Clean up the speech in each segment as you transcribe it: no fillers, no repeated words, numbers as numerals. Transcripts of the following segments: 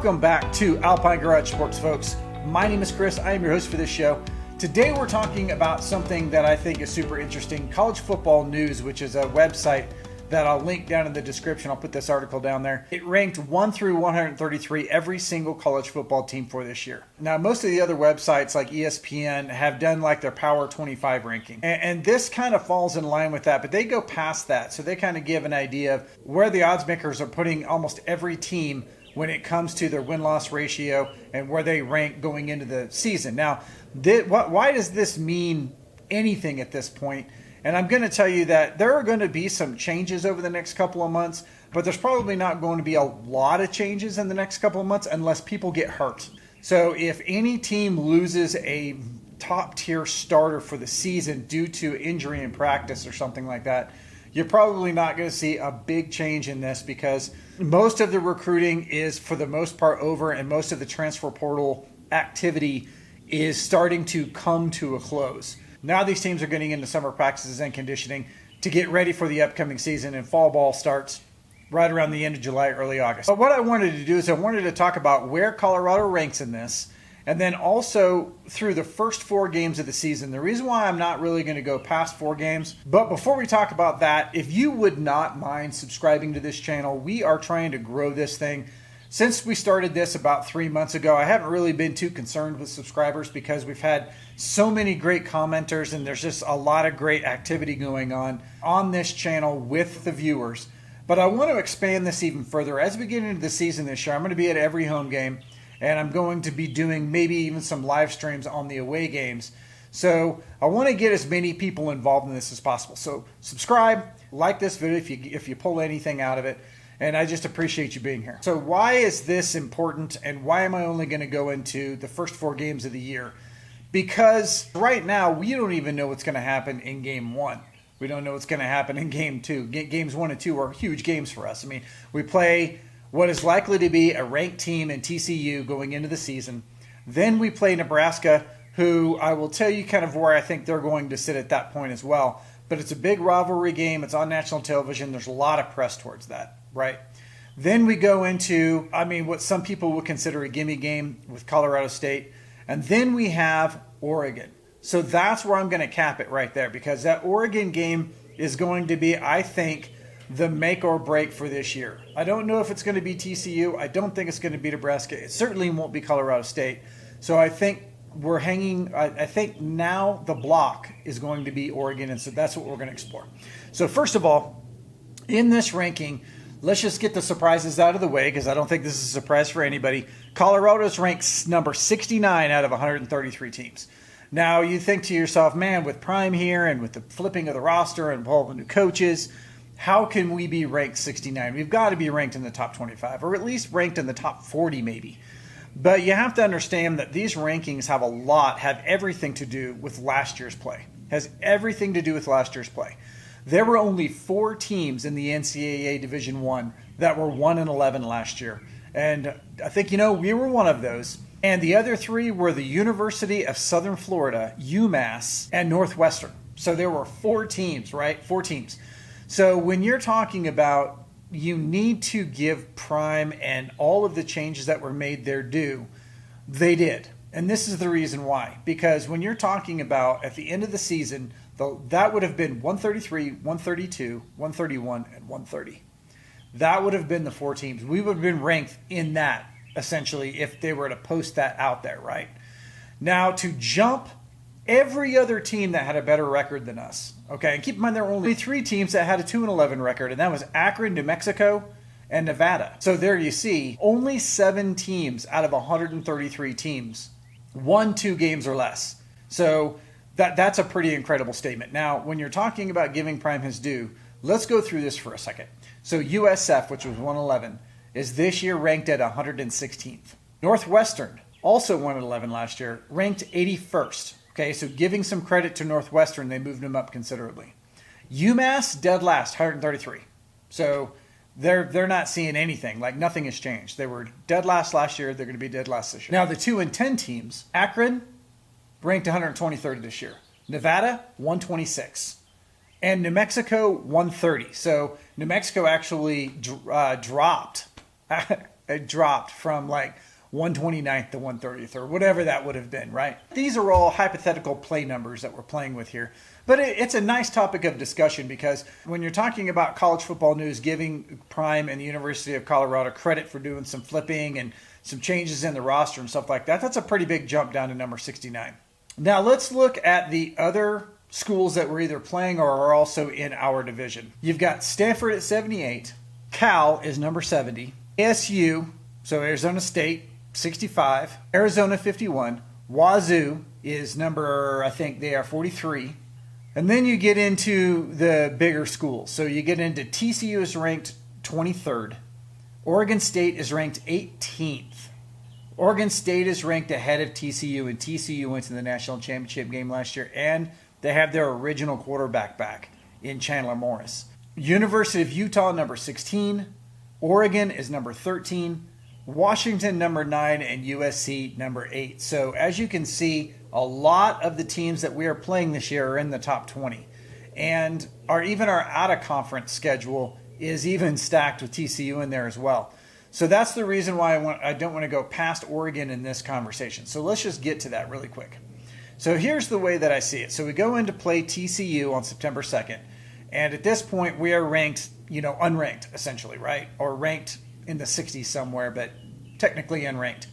Welcome back to Alpine Garage Sports, folks. My name is Chris. I am your host for this show. Today we're talking about something that I think is super interesting, College Football News, which is a website that I'll link down in the description. I'll put this article down there. It ranked 1 through 133 every single college football team for this year. Now, most of the other websites like ESPN have done like their Power 25 ranking. And this kind of falls in line with that, but they go past that. So they kind of give an idea of where the odds makers are putting almost every team when it comes to their win-loss ratio and where they rank going into the season. Now, why does this mean anything at this point? And I'm going to tell you that there are going to be some changes over the next couple of months, but there's probably not going to be a lot of changes in the next couple of months unless people get hurt. So if any team loses a top-tier starter for the season due to injury in practice or something like that, you're probably not going to see a big change in this because most of the recruiting is, for the most part, over, and most of the transfer portal activity is starting to come to a close. Now these teams are getting into summer practices and conditioning to get ready for the upcoming season, and fall ball starts right around the end of July, early August. But what I wanted to do is I wanted to talk about where Colorado ranks in this, and then also through the first 4 games of the season. The reason why I'm not really going to go past 4 games, but before we talk about that, if you would not mind subscribing to this channel, we are trying to grow this thing. Since we started this about 3 months ago, I haven't really been too concerned with subscribers because we've had so many great commenters and there's just a lot of great activity going on this channel with the viewers. But I want to expand this even further. As we get into the season this year, I'm going to be at every home game, and I'm going to be doing maybe even some live streams on the away games. So I want to get as many people involved in this as possible. So subscribe, like this video if you pull anything out of it. And I just appreciate you being here. So why is this important, and why am I only going to go into the first 4 games of the year? Because right now, we don't even know what's going to happen in Game 1. We don't know what's going to happen in Game 2. Games 1 and 2 are huge games for us. I mean, we play what is likely to be a ranked team in TCU going into the season. Then we play Nebraska, who I will tell you kind of where I think they're going to sit at that point as well. But it's a big rivalry game. It's on national television. There's a lot of press towards that. Right. Then we go into, what some people would consider a gimme game with Colorado State. And then we have Oregon. So that's where I'm going to cap it right there, because that Oregon game is going to be, I think, the make or break for this year. I don't know if it's going to be TCU. I don't think it's going to be Nebraska. It certainly won't be Colorado State. So I think we're hanging, I think now the block is going to be Oregon. And so that's what we're going to explore. So first of all, in this ranking, let's just get the surprises out of the way, because I don't think this is a surprise for anybody. Colorado's ranked number 69 out of 133 teams. Now, you think to yourself, man, with Prime here and with the flipping of the roster and all the new coaches, how can we be ranked 69? We've got to be ranked in the top 25, or at least ranked in the top 40 maybe. But you have to understand that these rankings have everything to do with last year's play. Has everything to do with last year's play. There were only 4 teams in the NCAA Division I that were 1-11 last year. And I think, we were one of those. And the other 3 were the University of Southern Florida, UMass, and Northwestern. So there were 4 teams, right? 4 teams. So when you're talking about you need to give Prime and all of the changes that were made their due, they did. And this is the reason why. Because when you're talking about at the end of the season, that would have been 133, 132, 131, and 130. That would have been the 4 teams. We would have been ranked in that, essentially, if they were to post that out there, right? Now, to jump every other team that had a better record than us, okay? And keep in mind, there were only 3 teams that had a 2-11 record, and that was Akron, New Mexico, and Nevada. So there you see, only 7 teams out of 133 teams won 2 games or less. So that's a pretty incredible statement. Now, when you're talking about giving Prime his due, let's go through this for a second. So USF, which was 111, is this year ranked at 116th. Northwestern, also 111 last year, ranked 81st. Okay, so giving some credit to Northwestern, they moved them up considerably. UMass, dead last, 133. So they're not seeing anything. Like, nothing has changed. They were dead last year. They're going to be dead last this year. Now, the 2 and 10 teams, Akron, ranked 123rd this year. Nevada, 126. And New Mexico, 130. So New Mexico actually dropped it dropped from like 129th to 130th or whatever that would have been, right? These are all hypothetical play numbers that we're playing with here. But it's a nice topic of discussion because when you're talking about college football news, giving Prime and the University of Colorado credit for doing some flipping and some changes in the roster and stuff like that, that's a pretty big jump down to number 69. Now let's look at the other schools that we're either playing or are also in our division. You've got Stanford at 78. Cal is number 70. ASU, so Arizona State, 65. Arizona 51. Wazoo is number, I think they are 43. And then you get into the bigger schools. So you get into TCU is ranked 23rd. Oregon State is ranked 18th. Oregon State is ranked ahead of TCU, and TCU went to the national championship game last year, and they have their original quarterback back in Chandler Morris. University of Utah, number 16. Oregon is number 13. Washington, number 9, and USC, number 8. So as you can see, a lot of the teams that we are playing this year are in the top 20. And our out-of-conference schedule is even stacked with TCU in there as well. So that's the reason why I don't want to go past Oregon in this conversation. So let's just get to that really quick. So here's the way that I see it. So we go in to play TCU on September 2nd. And at this point, we are ranked, unranked, essentially, right? Or ranked in the 60s somewhere, but technically unranked.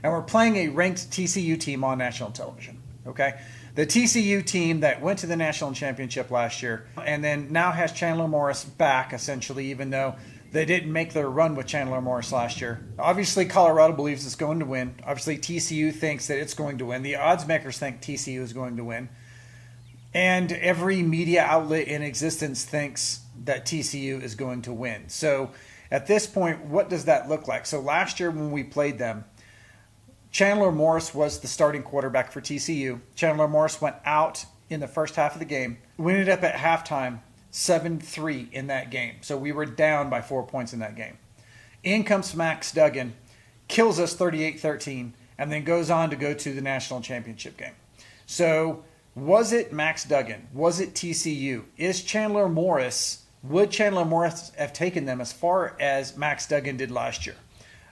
And we're playing a ranked TCU team on national television, okay? The TCU team that went to the national championship last year and then now has Chandler Morris back, essentially, even though they didn't make their run with Chandler Morris last year. Obviously, Colorado believes it's going to win. Obviously, TCU thinks that it's going to win. The odds makers think TCU is going to win. And every media outlet in existence thinks that TCU is going to win. So at this point, what does that look like? So last year when we played them, Chandler Morris was the starting quarterback for TCU. Chandler Morris went out in the first half of the game. We ended up at halftime 7-3 in that game. So we were down by 4 points in that game. In comes Max Duggan, kills us 38-13, and then goes on to go to the national championship game. So was it Max Duggan? Was it TCU? Would Chandler Morris have taken them as far as Max Duggan did last year?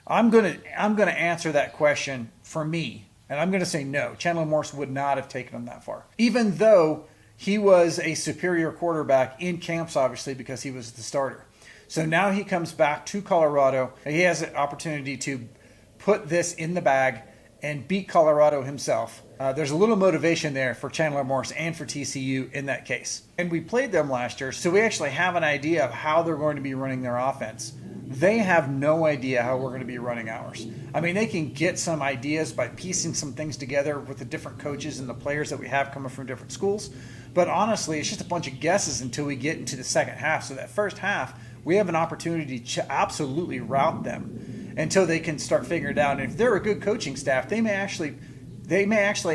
I'm gonna answer that question for me, and I'm gonna say no. Chandler Morris would not have taken them that far, even though he was a superior quarterback in camps, obviously, because he was the starter. So now he comes back to Colorado. He has an opportunity to put this in the bag and beat Colorado himself. There's a little motivation there for Chandler Morris and for TCU in that case. And we played them last year, so we actually have an idea of how they're going to be running their offense. They have no idea how we're going to be running ours. I mean, they can get some ideas by piecing some things together with the different coaches and the players that we have coming from different schools. But honestly, it's just a bunch of guesses until we get into the second half. So that first half, we have an opportunity to absolutely rout them until they can start figuring it out. And if they're a good coaching staff, they may actually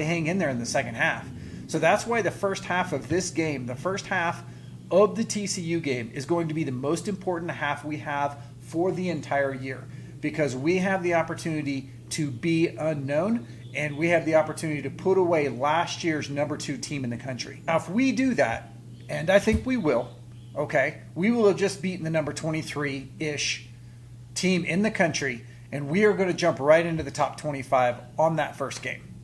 hang in there in the second half. So that's why the first half of this game, the first half of the TCU game, is going to be the most important half we have for the entire year, because we have the opportunity to be unknown and we have the opportunity to put away last year's number 2 team in the country. Now, if we do that, and I think we will, okay, we will have just beaten the number 23-ish team in the country, and we are going to jump right into the top 25 on that first game.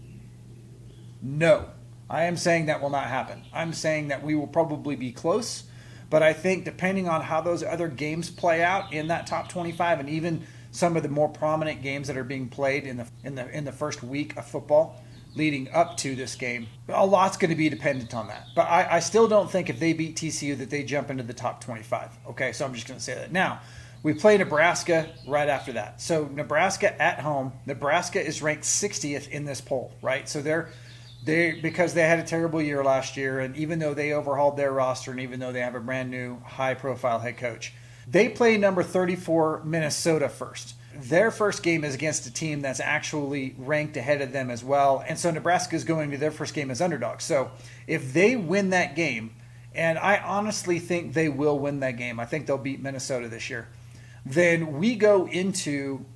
No, I am saying that will not happen. I'm saying that we will probably be close, but I think depending on how those other games play out in that top 25, and even some of the more prominent games that are being played in the first week of football leading up to this game, a lot's going to be dependent on that. But I still don't think if they beat TCU that they jump into the top 25. Okay, so I'm just going to say that. Now, we play Nebraska right after that. So Nebraska at home. Nebraska is ranked 60th in this poll, right? So they're because they had a terrible year last year, and even though they overhauled their roster and even though they have a brand new high-profile head coach, they play number 34 Minnesota first. Their first game is against a team that's actually ranked ahead of them as well, and so Nebraska is going to their first game as underdogs. So if they win that game, and I honestly think they will win that game, I think they'll beat Minnesota this year, then we go into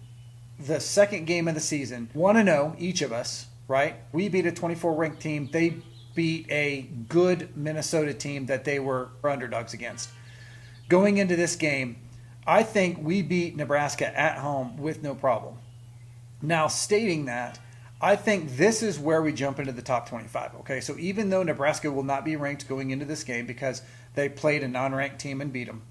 the second game of the season 1-0 each of us. Right? We beat a 24-ranked team. They beat a good Minnesota team that they were underdogs against. Going into this game, I think we beat Nebraska at home with no problem. Now, stating that, I think this is where we jump into the top 25. Okay, so even though Nebraska will not be ranked going into this game because they played a non-ranked team and beat them,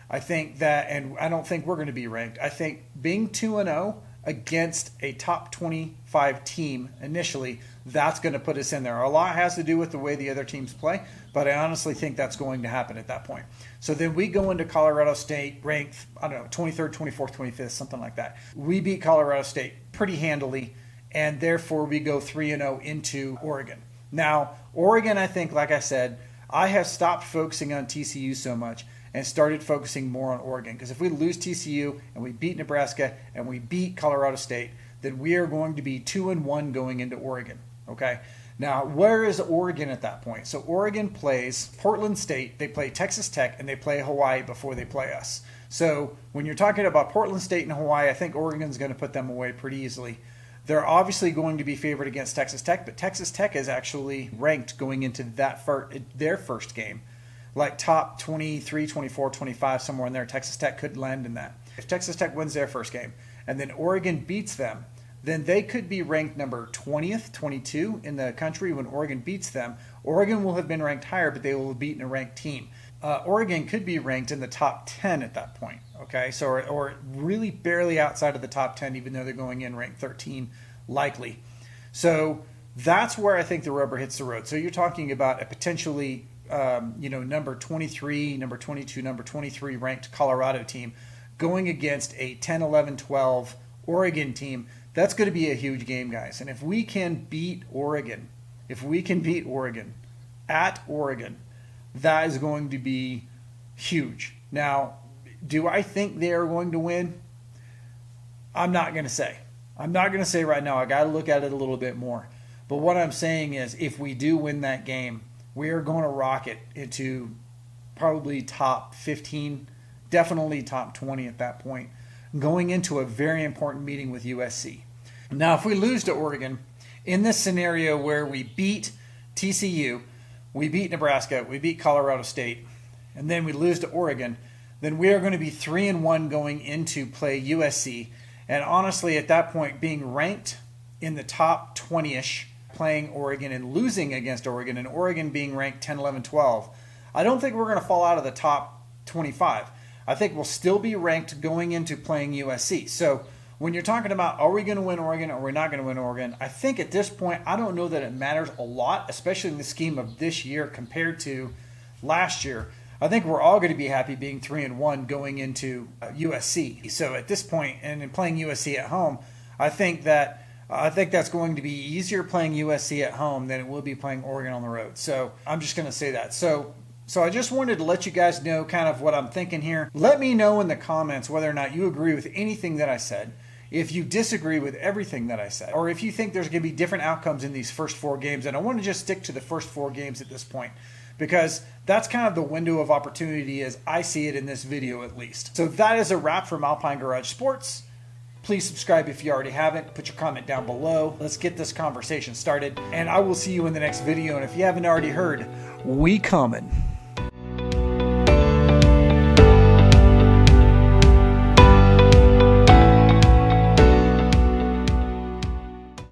I think that, and I don't think we're going to be ranked. I think being 2-0 against a top 25 team initially, that's going to put us in there. A lot has to do with the way the other teams play, but I honestly think that's going to happen at that point. So then we go into Colorado State ranked, I don't know, 23rd, 24th, 25th, something like that. We beat Colorado State pretty handily, and therefore we go 3-0 into Oregon. Now, Oregon, I think, like I said, I have stopped focusing on TCU so much and started focusing more on Oregon. Because if we lose TCU and we beat Nebraska and we beat Colorado State, then we are going to be 2-1 going into Oregon. Okay. Now, where is Oregon at that point? So Oregon plays Portland State, they play Texas Tech, and they play Hawaii before they play us. So when you're talking about Portland State and Hawaii, I think Oregon's going to put them away pretty easily. They're obviously going to be favored against Texas Tech, but Texas Tech is actually ranked going into their first game. Like top 23, 24, 25, somewhere in there. Texas Tech could land in that. If Texas Tech wins their first game and then Oregon beats them, then they could be ranked number 20th, 22 in the country when Oregon beats them. Oregon will have been ranked higher, but they will have beaten a ranked team. Oregon could be ranked in the top 10 at that point, okay? So, or really barely outside of the top 10, even though they're going in ranked 13, likely. So that's where I think the rubber hits the road. So you're talking about a potentially number 23, number 22, number 23 ranked Colorado team going against a 10, 11, 12 Oregon team. That's going to be a huge game, guys. And if we can beat Oregon, at Oregon, that is going to be huge. Now, do I think they are going to win? I'm not going to say. I'm not going to say right now. I got to look at it a little bit more. But what I'm saying is if we do win that game, we are going to rocket into probably top 15, definitely top 20 at that point, going into a very important meeting with USC. Now, if we lose to Oregon, in this scenario where we beat TCU, we beat Nebraska, we beat Colorado State, and then we lose to Oregon, then we are going to be 3-1 going into play USC. And honestly, at that point, being ranked in the top 20-ish, playing Oregon and losing against Oregon, and Oregon being ranked 10, 11, 12, I don't think we're going to fall out of the top 25. I think we'll still be ranked going into playing USC. So when you're talking about are we going to win Oregon or we're not going to win Oregon, I think at this point, I don't know that it matters a lot, especially in the scheme of this year compared to last year. I think we're all going to be happy being 3-1 going into USC. So at this point, and in playing USC at home, I think that's going to be easier playing USC at home than it will be playing Oregon on the road. So I'm just going to say that. So I just wanted to let you guys know kind of what I'm thinking here. Let me know in the comments whether or not you agree with anything that I said, if you disagree with everything that I said, or if you think there's going to be different outcomes in these first 4 games. And I want to just stick to the first 4 games at this point, because that's kind of the window of opportunity as I see it in this video at least. So that is a wrap from Alpine Garage Sports. Please subscribe if you already haven't. Put your comment down below. Let's get this conversation started. And I will see you in the next video. And if you haven't already heard, we coming.